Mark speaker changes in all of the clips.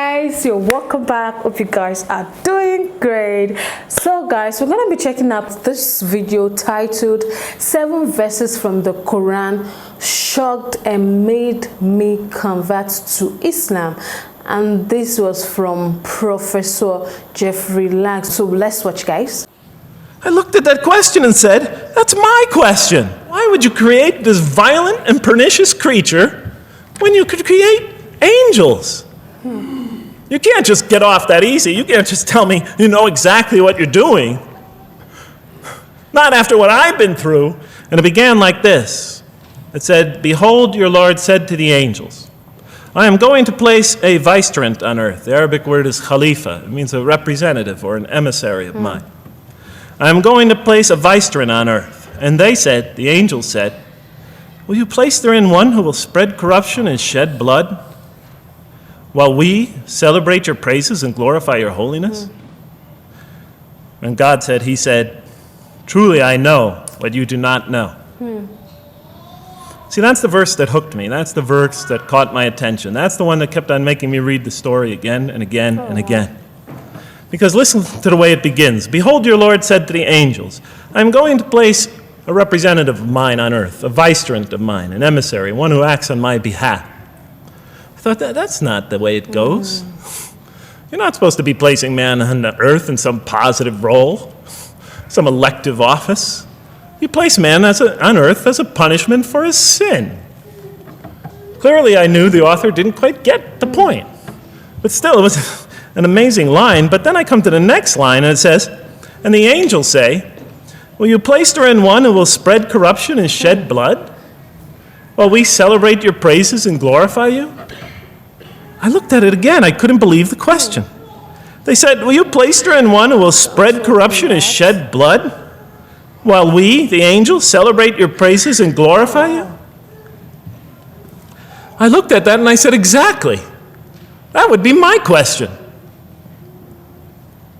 Speaker 1: guys, you're welcome back. Hope you guys are doing great. So guys, we're gonna be checking out this video titled 7 verses from the Quran shocked and made me convert to Islam, and this was from Professor Jeffrey Lang. So let's watch, guys.
Speaker 2: I looked at that question and said, that's my question. Why would you create this violent and pernicious creature when you could create angels? You can't just get off that easy. You can't just tell me you know exactly what you're doing. Not after what I've been through. And it began like this. It said, behold, your Lord said to the angels, I am going to place a vicegerent on earth. The Arabic word is khalifa. It means a representative or an emissary of mine. I am going to place a vicegerent on earth. And they said, the angels said, will you place therein one who will spread corruption and shed blood, while we celebrate your praises and glorify your holiness? And God said, he said, truly I know what you do not know. See, that's the verse that hooked me. That's the verse that caught my attention. That's the one that kept on making me read the story again and again and again. Because listen to the way it begins. Behold, your Lord said to the angels, I'm going to place a representative of mine on earth, a vicegerent of mine, an emissary, one who acts on my behalf. I thought, that's not the way it goes. You're not supposed to be placing man on the earth in some positive role, some elective office. You place man on earth as a punishment for his sin. Clearly, I knew the author didn't quite get the point. But still, it was an amazing line. But then I come to the next line, and it says, and the angels say, will you place therein one who will spread corruption and shed blood, while we celebrate your praises and glorify you? I looked at it again. I couldn't believe the question. They said, will you place therein one who will spread corruption and shed blood, while we, the angels, celebrate your praises and glorify you? I looked at that and I said, exactly. That would be my question.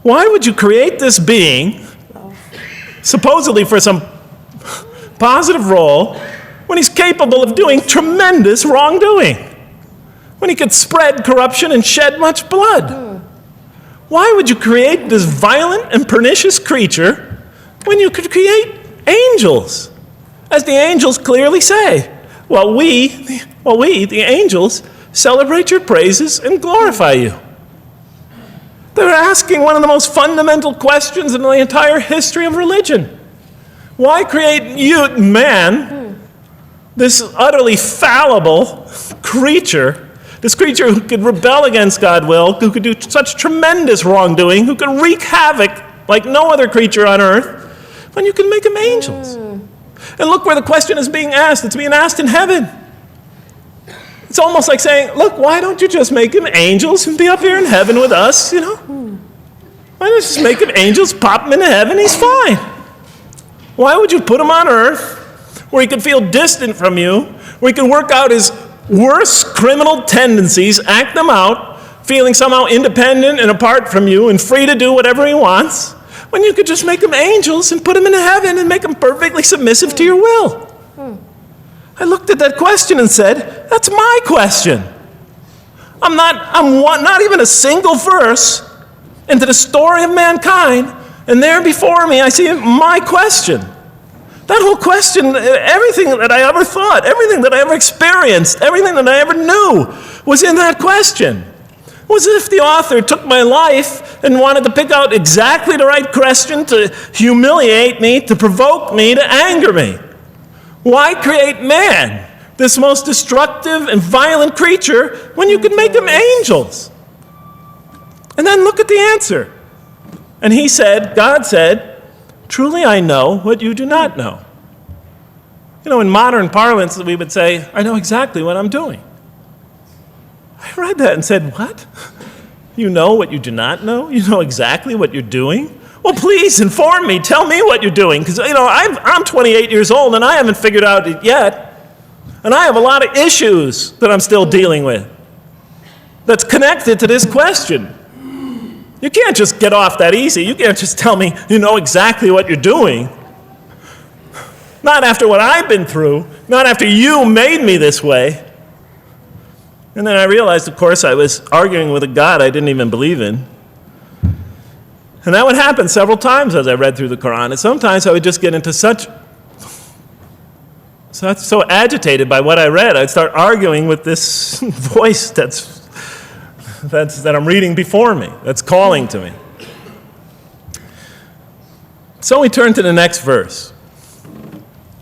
Speaker 2: Why would you create this being, supposedly for some positive role, when he's capable of doing tremendous wrongdoing? When he could spread corruption and shed much blood? Why would you create this violent and pernicious creature when you could create angels? As the angels clearly say, while we, the angels, celebrate your praises and glorify you. They're asking one of the most fundamental questions in the entire history of religion. Why create you, man, this utterly fallible creature, this creature who could rebel against God's will, who could do such tremendous wrongdoing, who could wreak havoc like no other creature on earth, when you can make them angels? And look where the question is being asked. It's being asked in heaven. It's almost like saying, look, why don't you just make them angels and be up here in heaven with us, you know? Why don't you just make them angels, pop them into heaven, he's fine. Why would you put him on earth where he could feel distant from you, where he can work out his worst criminal tendencies, act them out, feeling somehow independent and apart from you and free to do whatever he wants, when you could just make them angels and put them into heaven and make them perfectly submissive to your will? I looked at that question and said, that's my question. I'm not even a single verse into the story of mankind, and there before me I see my question. That whole question, everything that I ever thought, everything that I ever experienced, everything that I ever knew was in that question. It was as if the author took my life and wanted to pick out exactly the right question to humiliate me, to provoke me, to anger me. Why create man, this most destructive and violent creature, when you could make them angels? And then look at the answer. And he said, God said, truly I know what you do not know. You know, in modern parlance, we would say, I know exactly what I'm doing. I read that and said, what? You know what you do not know? You know exactly what you're doing? Well, please inform me. Tell me what you're doing. Because, you know, I'm 28 years old and I haven't figured out it yet. And I have a lot of issues that I'm still dealing with that's connected to this question. You can't just get off that easy. You can't just tell me you know exactly what you're doing. Not after what I've been through. Not after you made me this way. And then I realized, of course, I was arguing with a God I didn't even believe in. And that would happen several times as I read through the Quran. And sometimes I would just get into so agitated by what I read, I'd start arguing with this voice that I'm reading before me, that's calling to me. So we turn to the next verse.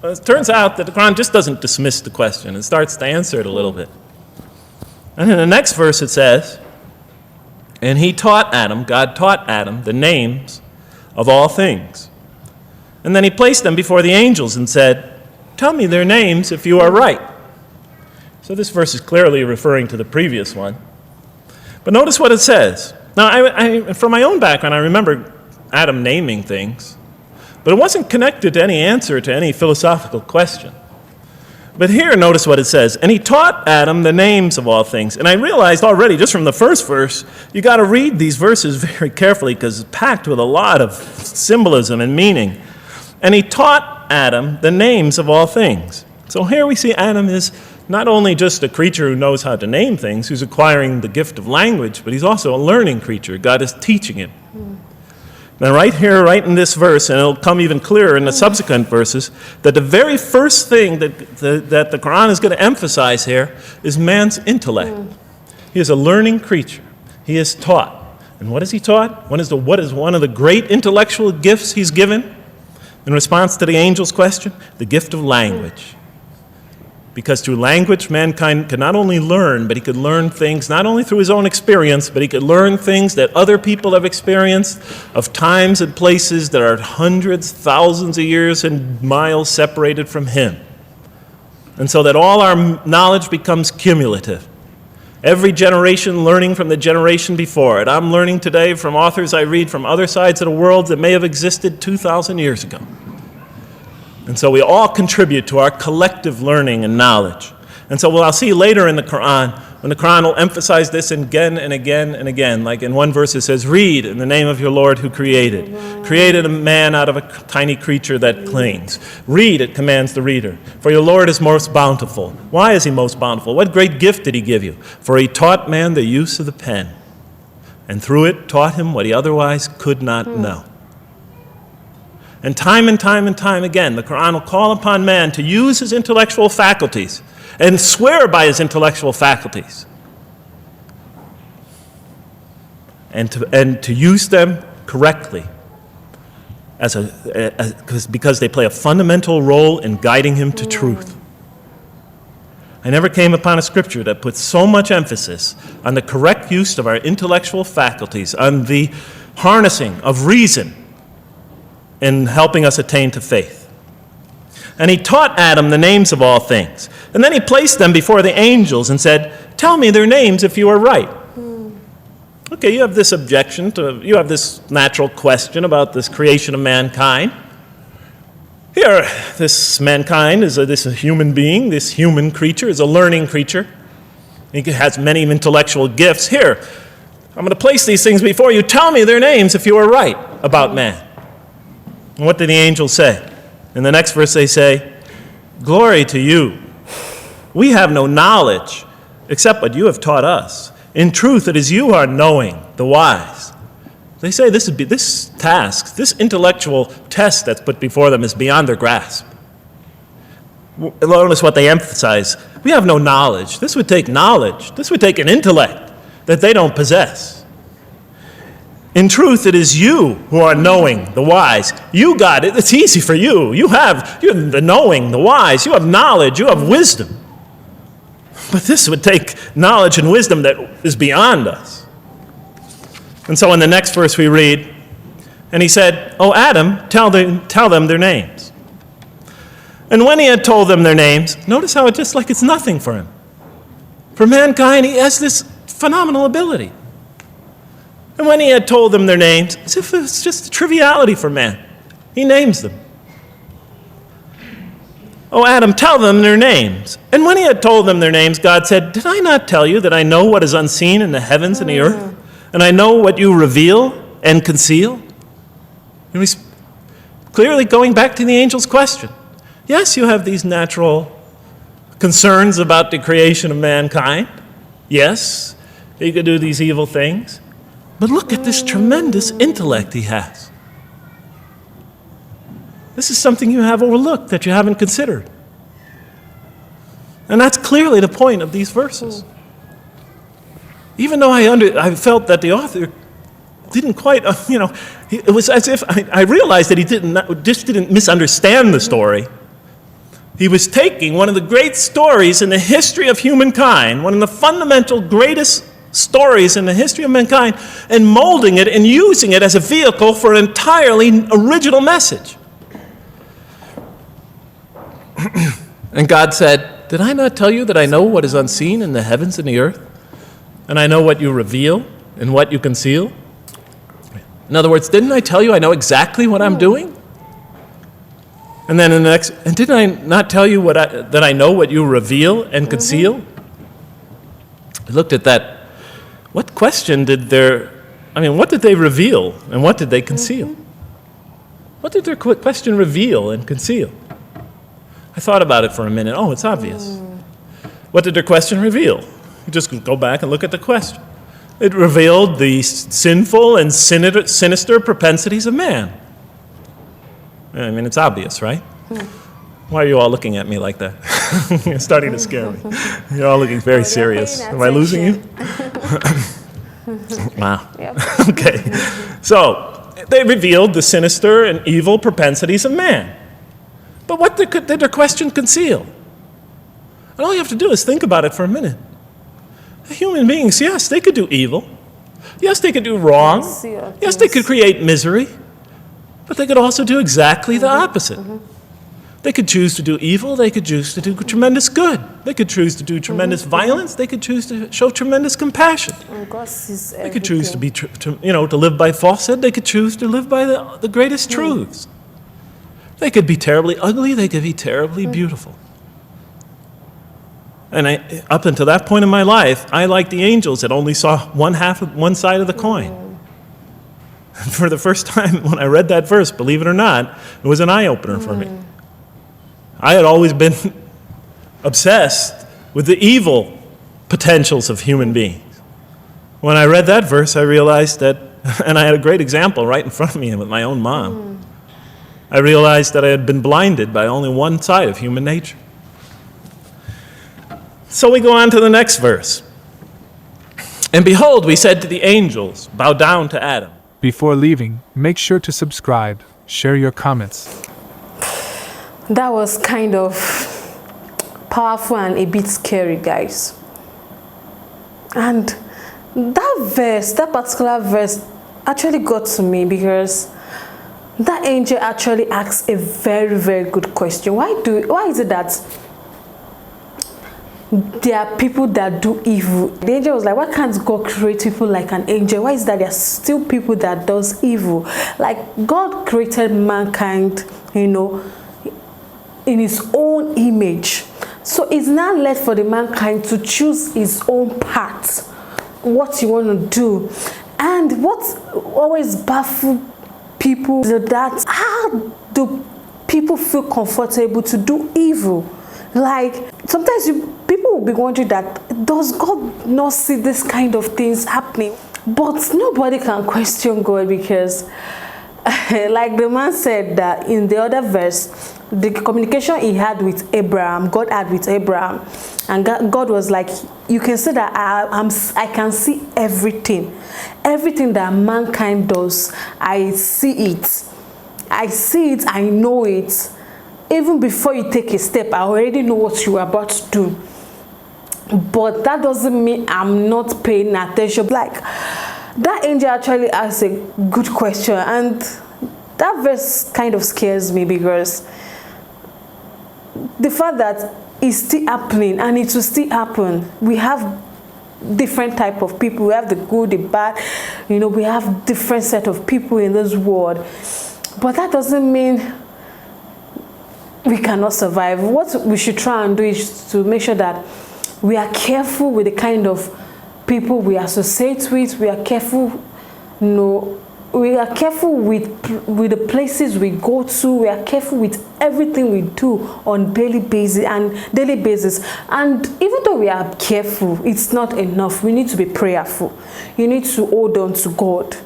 Speaker 2: Well, it turns out that the Quran just doesn't dismiss the question. It starts to answer it a little bit. And in the next verse it says, and he taught Adam, God taught Adam, the names of all things. And then he placed them before the angels and said, tell me their names if you are right. So this verse is clearly referring to the previous one. But notice what it says. Now, I from my own background, I remember Adam naming things, but it wasn't connected to any answer to any philosophical question. But here, notice what it says. And he taught Adam the names of all things. And I realized already, just from the first verse, you got to read these verses very carefully because it's packed with a lot of symbolism and meaning. And he taught Adam the names of all things. So here we see Adam is not only just a creature who knows how to name things, who's acquiring the gift of language, but he's also a learning creature. God is teaching him. Now right here, right in this verse, and it'll come even clearer in the subsequent verses, that the very first thing that the Quran is going to emphasize here is man's intellect. He is a learning creature. He is taught. And what is he taught? What is one of the great intellectual gifts he's given in response to the angel's question? The gift of language. Because through language, mankind could not only learn, but he could learn things not only through his own experience, but he could learn things that other people have experienced of times and places that are hundreds, thousands of years and miles separated from him. And so that all our knowledge becomes cumulative. Every generation learning from the generation before it. I'm learning today from authors I read from other sides of the world that may have existed 2,000 years ago. And so we all contribute to our collective learning and knowledge. And so I'll see later in the Quran, when the Quran will emphasize this again and again and again. Like in one verse it says, read in the name of your Lord who created. Created a man out of a tiny creature that clings. Read, it commands the reader. For your Lord is most bountiful. Why is he most bountiful? What great gift did he give you? For he taught man the use of the pen. And through it taught him what he otherwise could not know. And time again, the Quran will call upon man to use his intellectual faculties and swear by his intellectual faculties and to use them correctly because they play a fundamental role in guiding him to truth. I never came upon a scripture that puts so much emphasis on the correct use of our intellectual faculties, on the harnessing of reason in helping us attain to faith. And he taught Adam the names of all things. And then he placed them before the angels and said, tell me their names if you are right. Okay, you have this objection, you have this natural question about this creation of mankind. Here, this mankind is this human being, this human creature is a learning creature. He has many intellectual gifts. Here, I'm going to place these things before you. Tell me their names if you are right about man. And what did the angels say? In the next verse they say, glory to you. We have no knowledge except what you have taught us. In truth, it is you who are knowing, the wise. They say this task, this intellectual test that's put before them is beyond their grasp. Notice what they emphasize. We have no knowledge. This would take knowledge. This would take an intellect that they don't possess. In truth, it is you who are knowing, the wise. You got it. It's easy for you. You have the knowing, the wise. You have knowledge. You have wisdom. But this would take knowledge and wisdom that is beyond us. And so in the next verse we read, and he said, "O Adam, tell them their names." And when he had told them their names, notice how it's just like it's nothing for him. For mankind, he has this phenomenal ability. And when he had told them their names, as if it's just a triviality for man, he names them. "O Adam, tell them their names." And when he had told them their names, God said, "Did I not tell you that I know what is unseen in the heavens and the earth? And I know what you reveal and conceal?" And he's clearly going back to the angel's question. Yes, you have these natural concerns about the creation of mankind. Yes, he could do these evil things, but look at this tremendous intellect he has. This is something you have overlooked that you haven't considered. And that's clearly the point of these verses. Even though I felt that the author didn't quite, it was as if I realized that he didn't misunderstand the story. He was taking one of the great stories in the history of humankind, one of the fundamental greatest stories in the history of mankind, and molding it and using it as a vehicle for an entirely original message. And God said, "Did I not tell you that I know what is unseen in the heavens and the earth? And I know what you reveal and what you conceal?" In other words, didn't I tell you I know exactly what I'm doing? And then in the next, and didn't I not tell you that I know what you reveal and conceal? I looked at that. What question what did they reveal and what did they conceal? What did their question reveal and conceal? I thought about it for a minute. Oh, it's obvious. What did their question reveal? You just go back and look at the question. It revealed the sinful and sinister propensities of man. I mean, it's obvious, right? Why are you all looking at me like that? You're starting to scare me. You're all looking very serious. Am I losing you? Wow. Yep. Okay. So, they revealed the sinister and evil propensities of man. But what did their question conceal? And all you have to do is think about it for a minute. Human beings, yes, they could do evil. Yes, they could do wrong. Yes, they could create misery. But they could also do exactly the opposite. They could choose to do evil. They could choose to do tremendous good. They could choose to do tremendous violence. They could choose to show tremendous compassion. They could choose to be, to live by falsehood. They could choose to live by the greatest truths. They could be terribly ugly. They could be terribly beautiful. And up until that point in my life, I, like the angels, that only saw one side of the coin. And for the first time when I read that verse, believe it or not, it was an eye-opener for me. I had always been obsessed with the evil potentials of human beings. When I read that verse, I realized that, and I had a great example right in front of me with my own mom. I realized that I had been blinded by only one side of human nature. So we go on to the next verse. And behold, we said to the angels, bow down to Adam.
Speaker 3: Before leaving, make sure to subscribe, share your comments.
Speaker 1: That was kind of powerful and a bit scary, guys. And that particular verse actually got to me because that angel actually asked a very, very good question. Why is it that there are people that do evil? The angel was like, why can't God create people like an angel? Why is it that there are still people that does evil? Like, God created mankind, in his own image. So it's not left for the mankind to choose his own path, what you want to do. And what always baffles people is that how do people feel comfortable to do evil? Like, sometimes people will be wondering that, does God not see this kind of things happening? But nobody can question God because like the man said that in the other verse, the communication he had with Abraham, God had with Abraham, and God was like, you can see that I can see everything that mankind does. I see it, I know it. Even before you take a step, I already know what you are about to do. But that doesn't mean I'm not paying attention. Like, that angel actually asked a good question, and that verse kind of scares me because the fact that it's still happening and it will still happen. We have different type of people. We have the good, the bad. We have different set of people in this world. But that doesn't mean we cannot survive. What we should try and do is to make sure that we are careful with the kind of people we associate with. We are careful, we are careful with the places we go to. We are careful with everything we do on daily basis. And even though we are careful, it's not enough. We need to be prayerful. You need to hold on to God,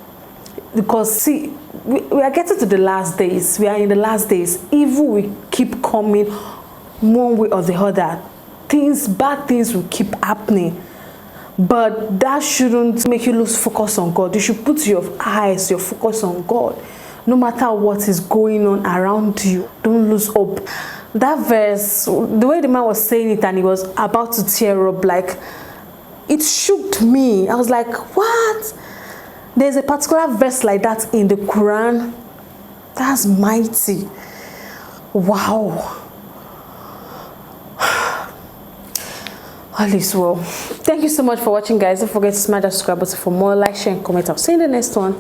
Speaker 1: because see, we are getting to the last days. We are in the last days. Evil will keep coming one way or the other. Bad things will keep happening. But that shouldn't make you lose focus on God. You should put your eyes, your focus on God. No matter what is going on around you, don't lose hope. That verse, the way the man was saying it and he was about to tear up, like, it shook me. I was like, what? There's a particular verse like that in the Quran. That's mighty. Wow. All is well. Thank you so much for watching, guys. Don't forget to smash that subscribe button for more. Like, share, and comment. I'll see you in the next one.